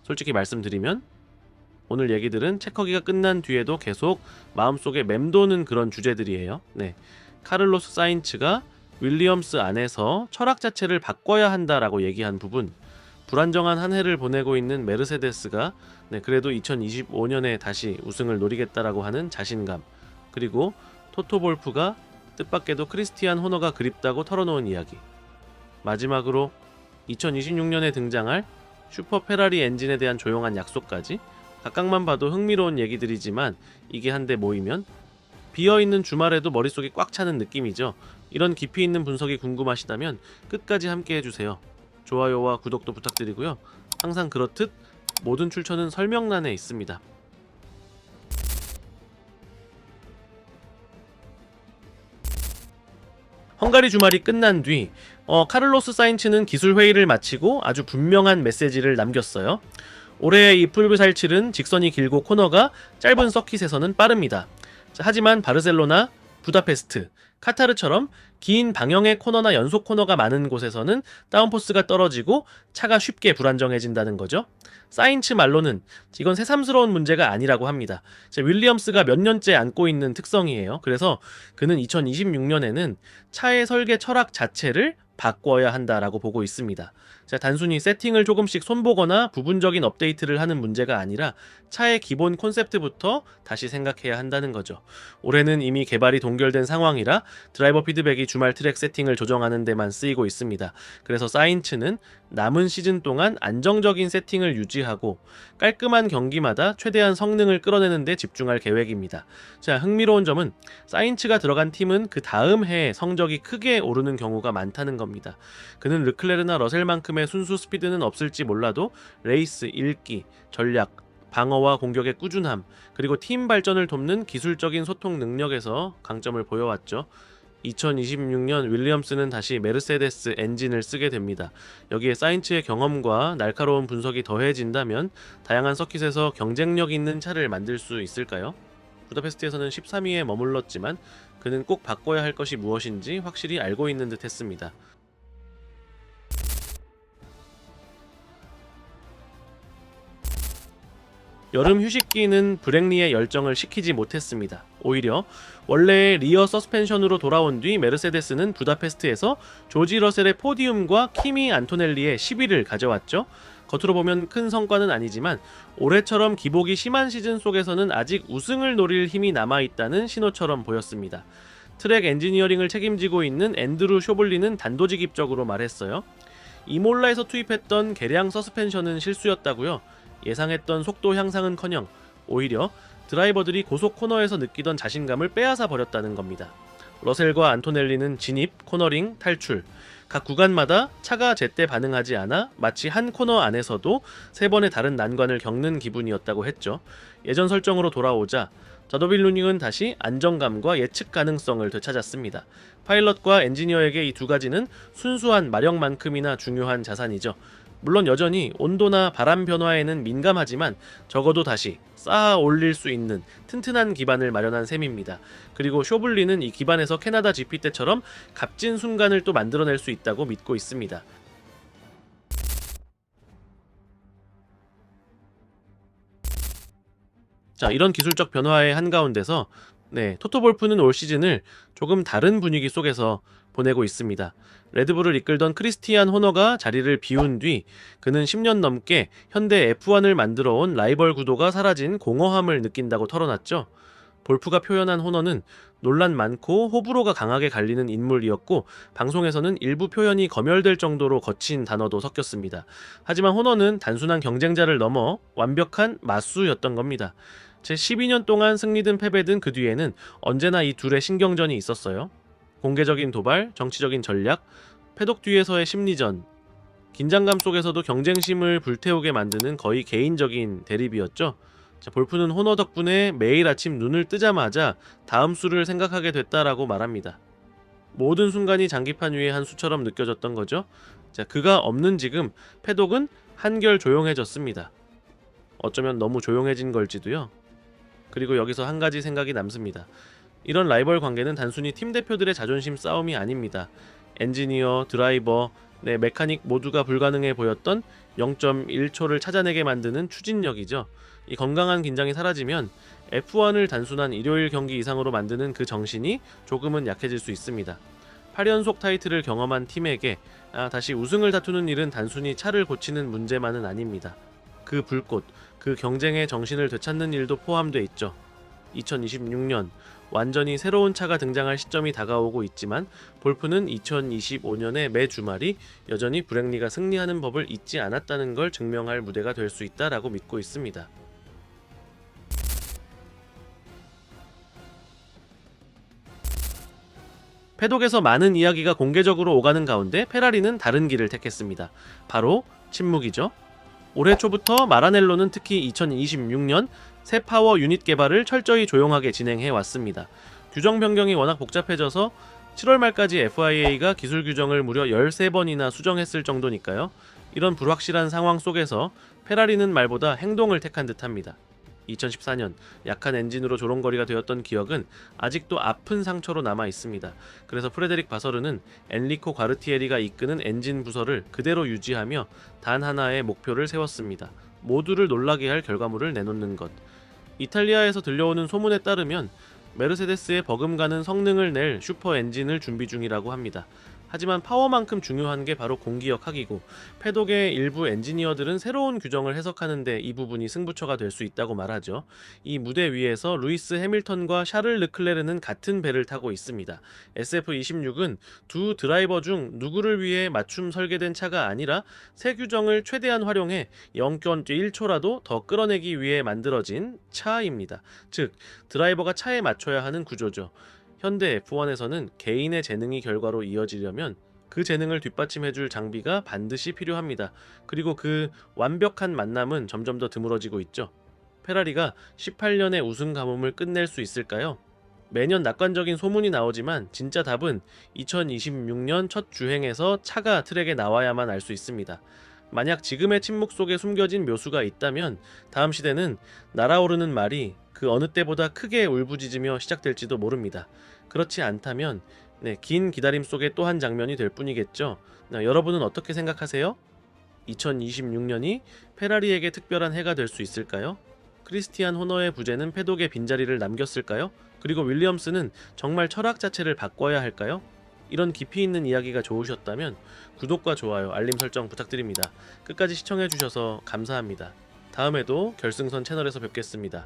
솔직히 말씀드리면 오늘 얘기들은 체커기가 끝난 뒤에도 계속 마음속에 맴도는 그런 주제들이에요. 네, 카를로스 사인츠가 윌리엄스 안에서 철학 자체를 바꿔야 한다라고 얘기한 부분, 불안정한 한 해를 보내고 있는 메르세데스가 그래도 2025년에 다시 우승을 노리겠다라고 하는 자신감, 그리고 토토 볼프가 뜻밖에도 크리스티안 호너가 그립다고 털어놓은 이야기, 마지막으로 2026년에 등장할 슈퍼 페라리 엔진에 대한 조용한 약속까지 각각만 봐도 흥미로운 얘기들이지만 이게 한데 모이면 비어있는 주말에도 머릿속이 꽉 차는 느낌이죠. 이런 깊이 있는 분석이 궁금하시다면 끝까지 함께 해주세요. 좋아요와 구독도 부탁드리고요. 항상 그렇듯 모든 출처는 설명란에 있습니다. 헝가리 주말이 끝난 뒤 카를로스 사인츠는 기술 회의를 마치고 아주 분명한 메시지를 남겼어요. 올해의 이 풀브살칠은 직선이 길고 코너가 짧은 서킷에서는 빠릅니다. 하지만 바르셀로나, 부다페스트, 카타르처럼 긴 방향의 코너나 연속 코너가 많은 곳에서는 다운포스가 떨어지고 차가 쉽게 불안정해진다는 거죠. 사인츠 말로는 이건 새삼스러운 문제가 아니라고 합니다. 윌리엄스가 몇 년째 안고 있는 특성이에요. 그래서 그는 2026년에는 차의 설계 철학 자체를 바꿔야 한다라고 보고 있습니다. 단순히 세팅을 조금씩 손보거나 부분적인 업데이트를 하는 문제가 아니라 차의 기본 콘셉트부터 다시 생각해야 한다는 거죠. 올해는 이미 개발이 동결된 상황이라 드라이버 피드백이 주말 트랙 세팅을 조정하는 데만 쓰이고 있습니다. 그래서 사인츠는 남은 시즌 동안 안정적인 세팅을 유지하고 깔끔한 경기마다 최대한 성능을 끌어내는 데 집중할 계획입니다. 흥미로운 점은 사인츠가 들어간 팀은 그 다음 해에 성적이 크게 오르는 경우가 많다는 겁니다. 그는 르클레르나 러셀만큼의 순수 스피드는 없을지 몰라도 레이스, 읽기, 전략, 방어와 공격의 꾸준함, 그리고 팀 발전을 돕는 기술적인 소통 능력에서 강점을 보여왔죠. 2026년 윌리엄스는 다시 메르세데스 엔진을 쓰게 됩니다. 여기에 사인츠의 경험과 날카로운 분석이 더해진다면 다양한 서킷에서 경쟁력 있는 차를 만들 수 있을까요? 부다페스트에서는 13위에 머물렀지만 그는 꼭 바꿔야 할 것이 무엇인지 확실히 알고 있는 듯 했습니다. 여름 휴식기는 브랭리의 열정을 식히지 못했습니다. 오히려 원래의 리어 서스펜션으로 돌아온 뒤 메르세데스는 부다페스트에서 조지 러셀의 포디움과 키미 안토넬리의 10위를 가져왔죠. 겉으로 보면 큰 성과는 아니지만 올해처럼 기복이 심한 시즌 속에서는 아직 우승을 노릴 힘이 남아있다는 신호처럼 보였습니다. 트랙 엔지니어링을 책임지고 있는 앤드루 쇼블리는 단도직입적으로 말했어요. 이몰라에서 투입했던 개량 서스펜션은 실수였다고요. 예상했던 속도 향상은커녕 오히려 드라이버들이 고속 코너에서 느끼던 자신감을 빼앗아 버렸다는 겁니다. 러셀과 안토넬리는 진입, 코너링, 탈출, 각 구간마다 차가 제때 반응하지 않아 마치 한 코너 안에서도 3번의 다른 난관을 겪는 기분이었다고 했죠. 예전 설정으로 돌아오자 자도빌루닝은 다시 안정감과 예측 가능성을 되찾았습니다. 파일럿과 엔지니어에게 이 두 가지는 순수한 마력만큼이나 중요한 자산이죠. 물론 여전히 온도나 바람 변화에는 민감하지만 적어도 다시 쌓아 올릴 수 있는 튼튼한 기반을 마련한 셈입니다. 그리고 쇼블리는 이 기반에서 캐나다 GP 때처럼 값진 순간을 또 만들어낼 수 있다고 믿고 있습니다. 이런 기술적 변화의 한가운데서 토토 볼프는 올 시즌을 조금 다른 분위기 속에서 보내고 있습니다. 레드불을 이끌던 크리스티안 호너가 자리를 비운 뒤 그는 10년 넘게 현대 F1을 만들어온 라이벌 구도가 사라진 공허함을 느낀다고 털어놨죠. 볼프가 표현한 호너는 논란 많고 호불호가 강하게 갈리는 인물이었고 방송에서는 일부 표현이 검열될 정도로 거친 단어도 섞였습니다. 하지만 호너는 단순한 경쟁자를 넘어 완벽한 맞수였던 겁니다. 제 12년 동안 승리든 패배든 그 뒤에는 언제나 이 둘의 신경전이 있었어요. 공개적인 도발, 정치적인 전략, 패독 뒤에서의 심리전, 긴장감 속에서도 경쟁심을 불태우게 만드는 거의 개인적인 대립이었죠. 볼프는 호너 덕분에 매일 아침 눈을 뜨자마자 다음 수를 생각하게 됐다라고 말합니다. 모든 순간이 장기판 위의 한 수처럼 느껴졌던 거죠. 그가 없는 지금 패독은 한결 조용해졌습니다. 어쩌면 너무 조용해진 걸지도요. 그리고 여기서 한 가지 생각이 남습니다. 이런 라이벌 관계는 단순히 팀 대표들의 자존심 싸움이 아닙니다. 엔지니어, 드라이버, 네, 메카닉 모두가 불가능해 보였던 0.1초를 찾아내게 만드는 추진력이죠. 이 건강한 긴장이 사라지면 F1을 단순한 일요일 경기 이상으로 만드는 그 정신이 조금은 약해질 수 있습니다. 8연속 타이틀을 경험한 팀에게 다시 우승을 다투는 일은 단순히 차를 고치는 문제만은 아닙니다. 그 불꽃, 그 경쟁의 정신을 되찾는 일도 포함돼 있죠. 2026년 완전히 새로운 차가 등장할 시점이 다가오고 있지만 볼프는 2025년의 매 주말이 여전히 브랭리가 승리하는 법을 잊지 않았다는 걸 증명할 무대가 될 수 있다라고 믿고 있습니다. 패독에서 많은 이야기가 공개적으로 오가는 가운데 페라리는 다른 길을 택했습니다. 바로 침묵이죠. 올해 초부터 마라넬로는 특히 2026년 새 파워 유닛 개발을 철저히 조용하게 진행해 왔습니다. 규정 변경이 워낙 복잡해져서 7월 말까지 FIA가 기술 규정을 무려 13번이나 수정했을 정도니까요. 이런 불확실한 상황 속에서 페라리는 말보다 행동을 택한 듯합니다. 2014년 약한 엔진으로 조롱거리가 되었던 기억은 아직도 아픈 상처로 남아 있습니다. 그래서 프레데릭 바서르는 엔리코 과르티에리가 이끄는 엔진 부서를 그대로 유지하며 단 하나의 목표를 세웠습니다. 모두를 놀라게 할 결과물을 내놓는 것. 이탈리아에서 들려오는 소문에 따르면 메르세데스의 버금가는 성능을 낼 슈퍼 엔진을 준비 중이라고 합니다. 하지만 파워만큼 중요한 게 바로 공기역 학이고 패독의 일부 엔지니어들은 새로운 규정을 해석하는데 이 부분이 승부처가 될 수 있다고 말하죠. 이 무대 위에서 루이스 해밀턴과 샤를 르클레르는 같은 배를 타고 있습니다. SF26은 두 드라이버 중 누구를 위해 맞춤 설계된 차가 아니라 새 규정을 최대한 활용해 0.1초라도 더 끌어내기 위해 만들어진 차입니다. 즉 드라이버가 차에 맞춰야 하는 구조죠. 현대 F1에서는 개인의 재능이 결과로 이어지려면 그 재능을 뒷받침해줄 장비가 반드시 필요합니다. 그리고 그 완벽한 만남은 점점 더 드물어지고 있죠. 페라리가 18년의 우승 가뭄을 끝낼 수 있을까요? 매년 낙관적인 소문이 나오지만 진짜 답은 2026년 첫 주행에서 차가 트랙에 나와야만 알 수 있습니다. 만약 지금의 침묵 속에 숨겨진 묘수가 있다면 다음 시대는 날아오르는 말이 그 어느 때보다 크게 울부짖으며 시작될지도 모릅니다. 그렇지 않다면 긴 기다림 속에 또 한 장면이 될 뿐이겠죠. 여러분은 어떻게 생각하세요? 2026년이 페라리에게 특별한 해가 될 수 있을까요? 크리스티안 호너의 부재는 패독에 빈자리를 남겼을까요? 그리고 윌리엄스는 정말 철학 자체를 바꿔야 할까요? 이런 깊이 있는 이야기가 좋으셨다면 구독과 좋아요, 알림 설정 부탁드립니다. 끝까지 시청해주셔서 감사합니다. 다음에도 결승선 채널에서 뵙겠습니다.